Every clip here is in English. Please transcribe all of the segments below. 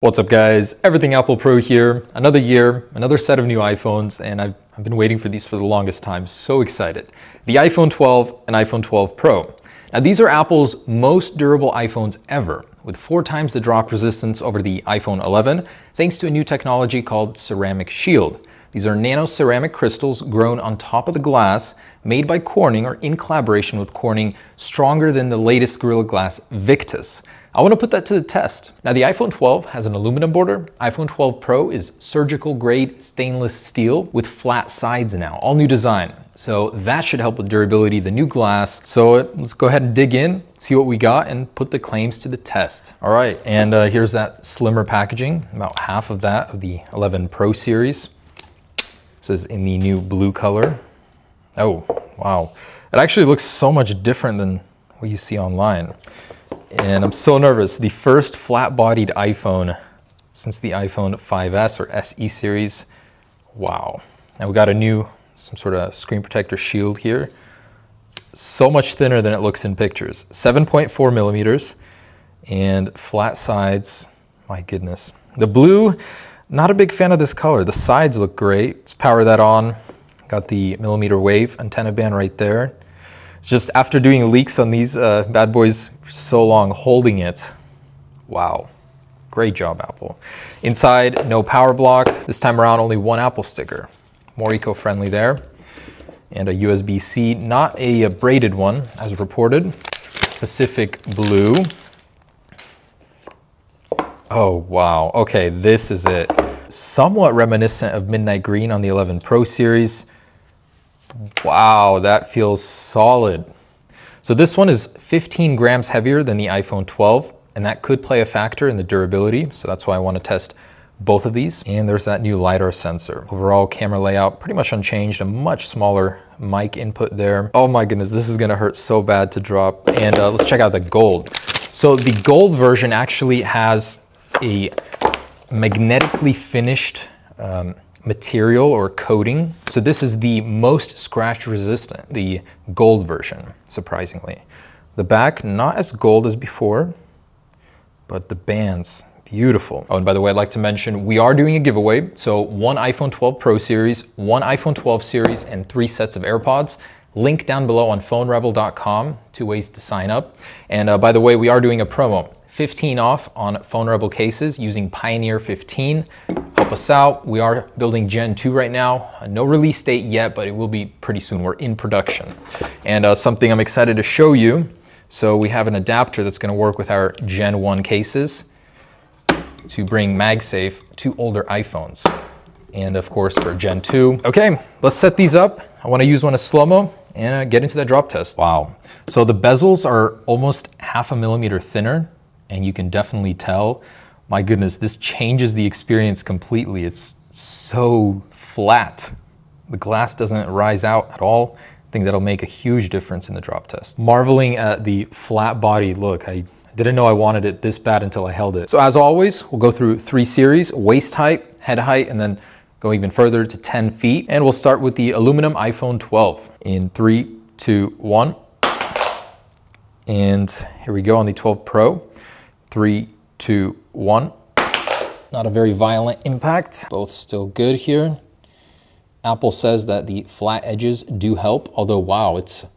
What's up guys, Everything Apple Pro here. Another year, another set of new iPhones, and I've been waiting for these for the longest time. So excited. The iPhone 12 and iPhone 12 Pro. Now these are Apple's most durable iPhones ever, with 4 times the drop resistance over the iPhone 11, thanks to a new technology called Ceramic Shield. These are nano ceramic crystals grown on top of the glass, made by Corning or in collaboration with Corning, stronger than the latest Gorilla Glass Victus. I want to put that to the test. Now the iPhone 12 has an aluminum border. iPhone 12 Pro is surgical grade stainless steel with flat sides now, all new design. So that should help with durability, the new glass. So let's go ahead and dig in, see what we got, and put the claims to the test. All right, and here's that slimmer packaging, about half of that of the 11 Pro series. This is in the new blue color. Oh, wow. It actually looks so much different than what you see online. And I'm so nervous. The first flat-bodied iPhone since the iPhone 5S or SE series. Wow. Now we got some sort of screen protector shield here. So much thinner than it looks in pictures. 7.4 millimeters and flat sides. My goodness. The blue, not a big fan of this color. The sides look great. Let's power that on. Got the millimeter wave antenna band right there. It's just after doing leaks on these bad boys for so long, holding it. Wow, great job, Apple. Inside, no power block. This time around, only one Apple sticker. More eco-friendly there. And a USB-C, not a braided one, as reported. Pacific blue. Oh, wow. Okay, this is it. Somewhat reminiscent of midnight green on the 11 Pro series. Wow, that feels solid. So this one is 15 grams heavier than the iPhone 12, and that could play a factor in the durability. So that's why I want to test both of these. And there's that new LiDAR sensor. Overall camera layout, pretty much unchanged, a much smaller mic input there. Oh my goodness, this is gonna hurt so bad to drop. And let's check out the gold. So the gold version actually has a magnetically finished material or coating. So this is the most scratch resistant, the gold version, surprisingly. The back, not as gold as before, but the bands, beautiful. Oh, and by the way, I'd like to mention, we are doing a giveaway. So 1 iPhone 12 Pro series, 1 iPhone 12 series, and 3 sets of AirPods. Link down below on phonerebel.com, 2 ways to sign up. And by the way, we are doing a promo. 15 off on Phone Rebel cases using Pioneer 15. Help us out. We are building Gen 2 right now. No release date yet, but it will be pretty soon. We're in production. And something I'm excited to show you. So we have an adapter that's going to work with our Gen 1 cases to bring MagSafe to older iPhones. And of course for Gen 2. Okay, let's set these up. I want to use one as slow-mo and get into that drop test. Wow. So the bezels are almost 0.5 millimeter thinner. And you can definitely tell, my goodness, this changes the experience completely. It's so flat. The glass doesn't rise out at all. I think that'll make a huge difference in the drop test. Marveling at the flat body look. I didn't know I wanted it this bad until I held it. So as always, we'll go through 3 series, waist height, head height, and then go even further to 10 feet. And we'll start with the aluminum iPhone 12 in 3, 2, 1. And here we go on the 12 Pro. 3, 2, 1. Not a very violent impact. Both still good here. Apple says that the flat edges do help, although wow, it's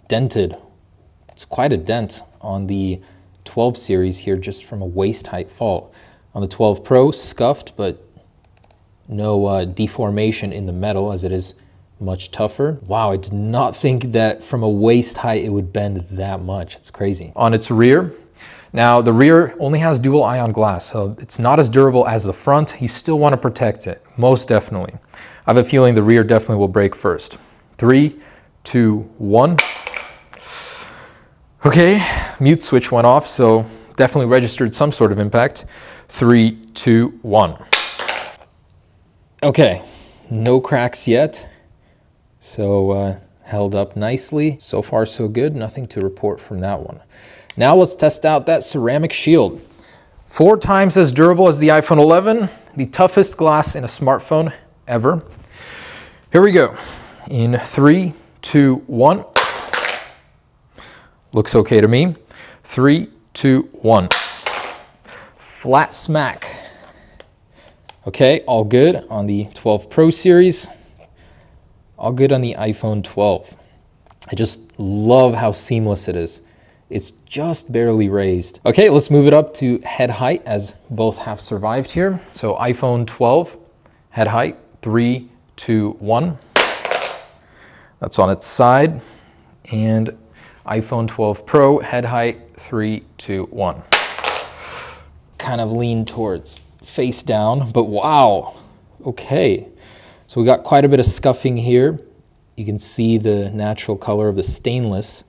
dented. It's quite a dent on the 12 series here just from a waist height fault. On the 12 Pro, scuffed, but no deformation in the metal as it is much tougher. Wow, I did not think that from a waist height it would bend that much. It's crazy. On its rear, now the rear only has dual ion glass, so it's not as durable as the front. You still want to protect it, most definitely. I have a feeling the rear definitely will break first. 3, 2, 1. Okay, mute switch went off, so definitely registered some sort of impact. 3, 2, 1. Okay, no cracks yet. So held up nicely. So far so good, nothing to report from that one. Now let's test out that ceramic shield. 4 times as durable as the iPhone 11, the toughest glass in a smartphone ever. Here we go. In 3, 2, 1. Looks okay to me. 3, 2, 1. Flat smack Okay, all good on the 12 Pro series. All good on the iPhone 12. I just love how seamless it is. It's just barely raised. Okay, let's move it up to head height as both have survived here. So iPhone 12, head height, 3, 2, 1. That's on its side. And iPhone 12 Pro, head height, 3, 2, 1. Kind of lean towards face down, but wow. Okay, so we got quite a bit of scuffing here. You can see the natural color of the stainless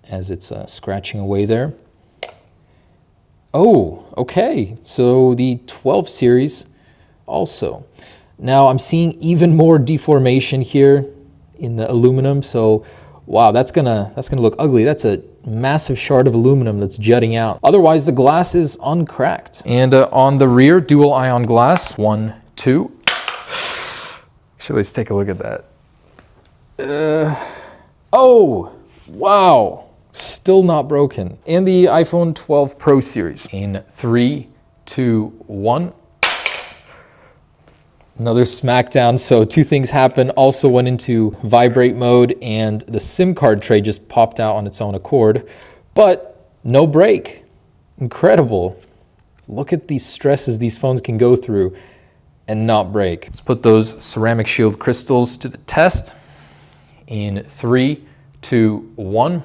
as it's scratching away there. Oh, okay, so the 12 series also. Now I'm seeing even more deformation here in the aluminum, so wow, that's gonna look ugly. That's a massive shard of aluminum that's jutting out. Otherwise, the glass is uncracked. And on the rear, dual ion glass, 1, 2. Actually, let's take a look at that. Oh, wow. Still not broken. And the iPhone 12 Pro series in 3, 2, 1. Another smackdown. So two things happened. Also went into vibrate mode and the SIM card tray just popped out on its own accord, but no break. Incredible. Look at these stresses these phones can go through and not break. Let's put those ceramic shield crystals to the test in 3, 2, 1.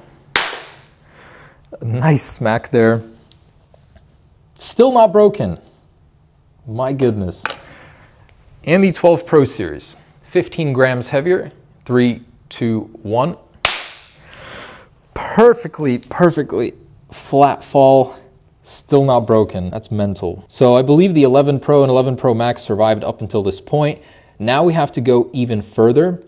Nice smack there. Still not broken. My goodness. And the 12 Pro series, 15 grams heavier, 3, 2, 1. Perfectly flat fall, still not broken. That's mental. So I believe the 11 Pro and 11 Pro Max survived up until this point. Now we have to go even further.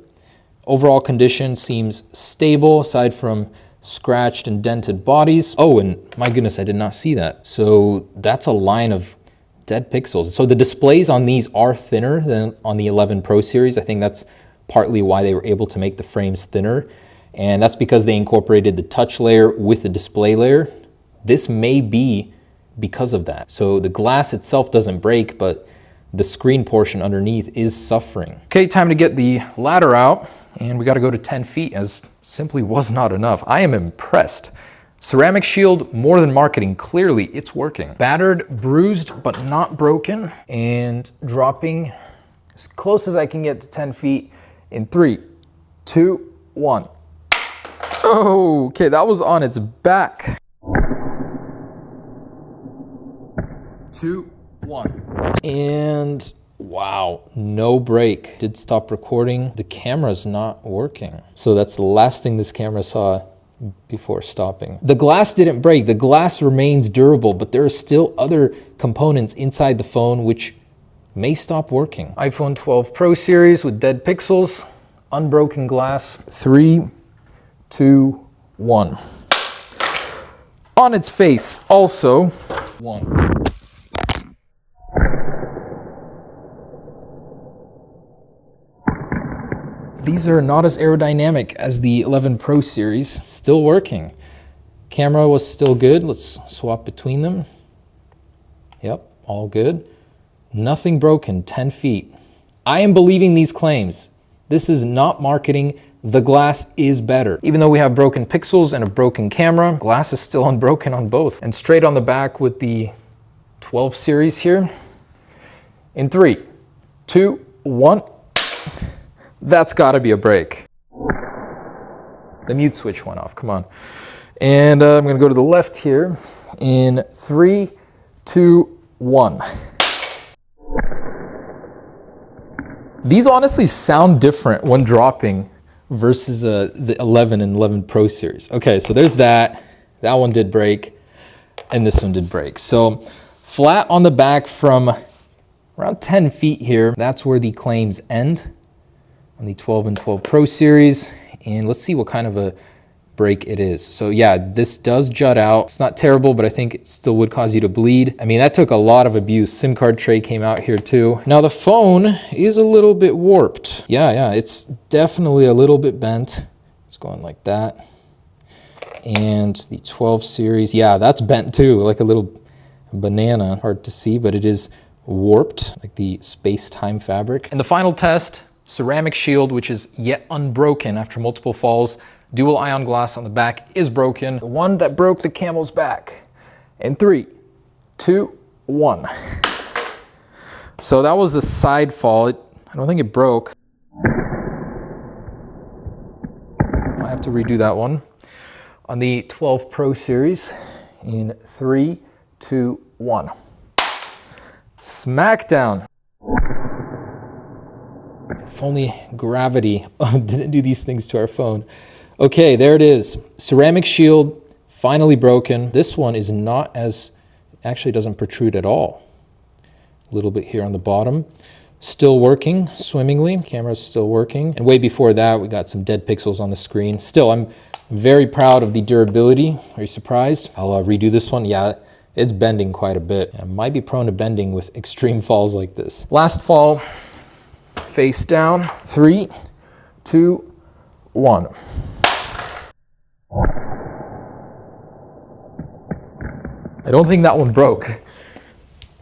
Overall condition seems stable aside from scratched and dented bodies. Oh, and my goodness, I did not see that. So that's a line of dead pixels. So the displays on these are thinner than on the 11 Pro series. I think that's partly why they were able to make the frames thinner. And that's because they incorporated the touch layer with the display layer. This may be because of that. So the glass itself doesn't break, but the screen portion underneath is suffering. Okay, time to get the ladder out. And we got to go to 10 feet as simply was not enough. I am impressed. Ceramic shield, more than marketing, clearly it's working. Battered, bruised, but not broken. And dropping as close as I can get to 10 feet in 3, 2, 1. Oh, okay, that was on its back. 2, 1. And wow, no break. Did stop recording. The camera's not working. So that's the last thing this camera saw before stopping. The glass didn't break. The glass remains durable, but there are still other components inside the phone which may stop working. iPhone 12 Pro series with dead pixels, unbroken glass. 3, 2, 1. On its face, also 1. These are not as aerodynamic as the 11 Pro series. Still working. Camera was still good. Let's swap between them. Yep, all good. Nothing broken, 10 feet. I am believing these claims. This is not marketing. The glass is better. Even though we have broken pixels and a broken camera, glass is still unbroken on both. And straight on the back with the 12 series here. In 3, 2, 1. That's gotta be a break. The mute switch went off, come on. And I'm gonna go to the left here in 3, 2, 1. These honestly sound different when dropping versus the 11 and 11 Pro series. Okay, so there's that. That one did break, and this one did break. So flat on the back from around 10 feet here, that's where the claims end on the 12 and 12 Pro series. And let's see what kind of a break it is. So yeah, this does jut out. It's not terrible, but I think it still would cause you to bleed. I mean, that took a lot of abuse. SIM card tray came out here too. Now the phone is a little bit warped. Yeah, it's definitely a little bit bent. It's going like that. And the 12 series, yeah, that's bent too, like a little banana. Hard to see, but it is warped, like the space-time fabric. And the final test, ceramic shield, which is yet unbroken after multiple falls. Dual ion glass on the back is broken. The one that broke the camel's back. In 3, 2, 1. So that was a side fall. I don't think it broke. I have to redo that one. On the 12 Pro series, in 3, 2, 1. Smackdown. If only gravity didn't do these things to our phone. Okay, there it is. Ceramic shield, finally broken. This one is not as, actually doesn't protrude at all. A little bit here on the bottom. Still working swimmingly. Camera's still working. And way before that, we got some dead pixels on the screen. Still, I'm very proud of the durability. Are you surprised? I'll redo this one. Yeah, it's bending quite a bit. I might be prone to bending with extreme falls like this. Last fall, face down. 3, 2, 1. I don't think that one broke.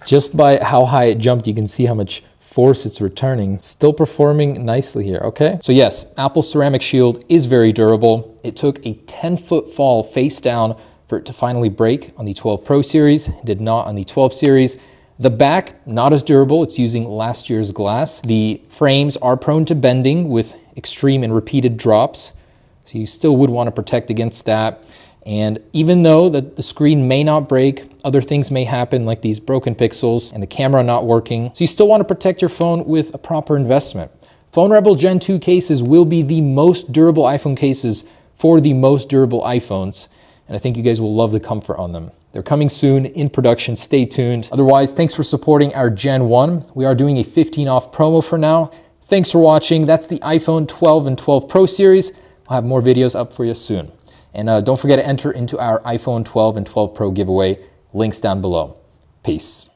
Just by how high it jumped, you can see how much force it's returning. Still performing nicely here, okay? So yes, Apple's ceramic shield is very durable. It took a 10-foot fall face down for it to finally break on the 12 Pro series. It did not on the 12 series. The back, not as durable. It's using last year's glass. The frames are prone to bending with extreme and repeated drops. So you still would want to protect against that. And even though the screen may not break, other things may happen like these broken pixels and the camera not working. So you still want to protect your phone with a proper investment. Phone Rebel Gen 2 cases will be the most durable iPhone cases for the most durable iPhones. And I think you guys will love the comfort on them. They're coming soon in production. Stay tuned. Otherwise, thanks for supporting our Gen 1. We are doing a 15 off promo for now. Thanks for watching. That's the iPhone 12 and 12 Pro series. I'll have more videos up for you soon. And don't forget to enter into our iPhone 12 and 12 Pro giveaway. Links down below. Peace.